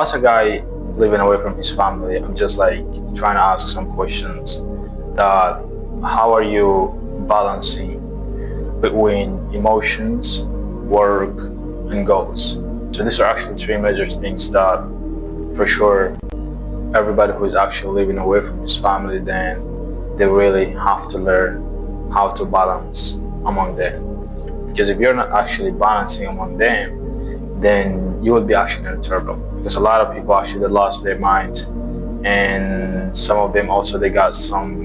as a guy living away from his family, I'm just like trying to ask some questions that how are you balancing between emotions, work, and goals? So these are actually three major things that for sure everybody who is actually living away from his family, then they really have to learn how to balance among them. Because if you're not actually balancing among them, then you will be actually in trouble. Because a lot of people actually lost their minds, and some of them also they got some,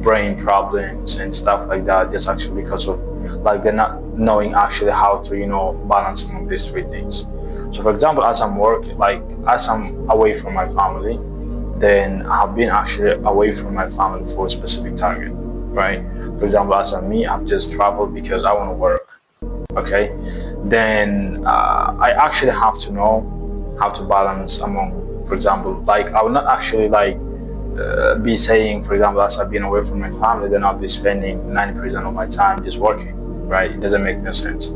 brain problems and stuff like that, just actually because of like they're not knowing actually how to balance among these three things. So for example, as I'm working, like as I'm away from my family, then I've been actually away from my family for a specific target, right? For example, as I'm me, I've just traveled because I want to work. Okay, then I actually have to know how to balance among, for example, like I will not actually like be saying, for example, as I've been away from my family, then I'll be spending 90% of my time just working, right? It doesn't make no sense.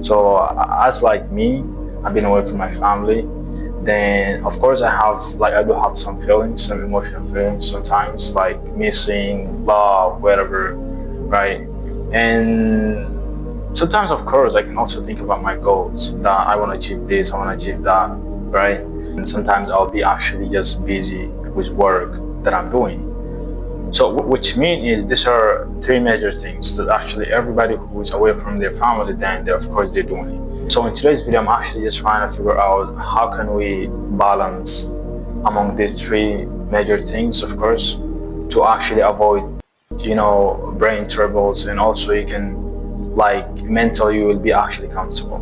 So as like me, I've been away from my family, then of course I do have some feelings, some emotional feelings sometimes, like missing, love, whatever, right? And sometimes of course I can also think about my goals, that I want to achieve this, I want to achieve that, right? And sometimes I'll be actually just busy with work that I'm doing. So which means is these are three major things that actually everybody who is away from their family, then they're doing it. So in today's video, I'm actually just trying to figure out how can we balance among these three major things, of course, to actually avoid brain troubles, and also you can like mentally you will be actually comfortable.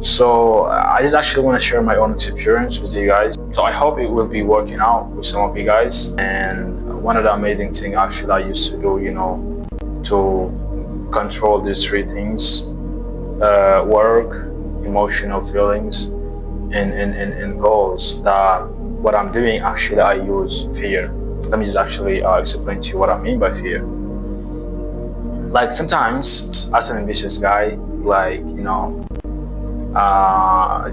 So I just actually want to share my own experience with you guys. So I hope it will be working out with some of you guys. And one of the amazing things actually I used to do, to control these three things, work, emotional feelings, and goals, that what I'm doing actually I use fear. Let me just actually explain to you what I mean by fear. Like sometimes as an ambitious guy, like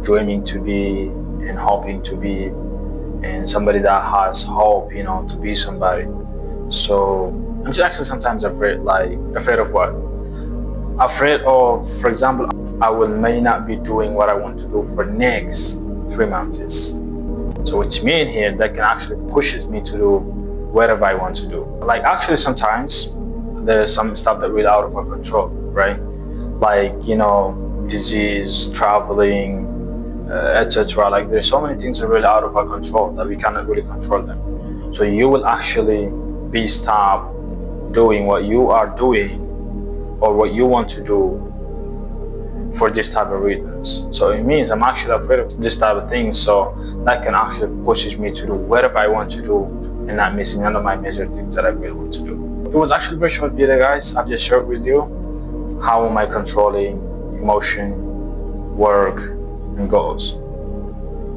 dreaming to be and hoping to be, and somebody that has hope to be somebody. So I'm just actually sometimes afraid of what? Afraid of, for example, I may not be doing what I want to do for next 3 months. So which means here that can actually pushes me to do whatever I want to do. Like actually sometimes there's some stuff that really out of our control, right? Like disease, traveling, etc. Like there's so many things that are really out of our control that we cannot really control them. So you will actually be stopped doing what you are doing or what you want to do for this type of reasons. So it means I'm actually afraid of this type of things, so that can actually pushes me to do whatever I want to do and not missing none of my major things that I really want to do. It was actually a very short video, guys. I've just shared with you how am I controlling emotion, work, and goals.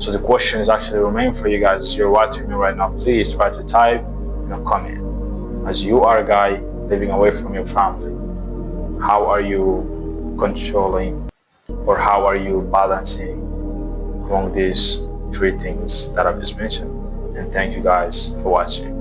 So the question is actually remain for you guys. As you're watching me right now, please try to type in a comment. As you are a guy living away from your family, how are you controlling or how are you balancing among these three things that I've just mentioned? And thank you guys for watching.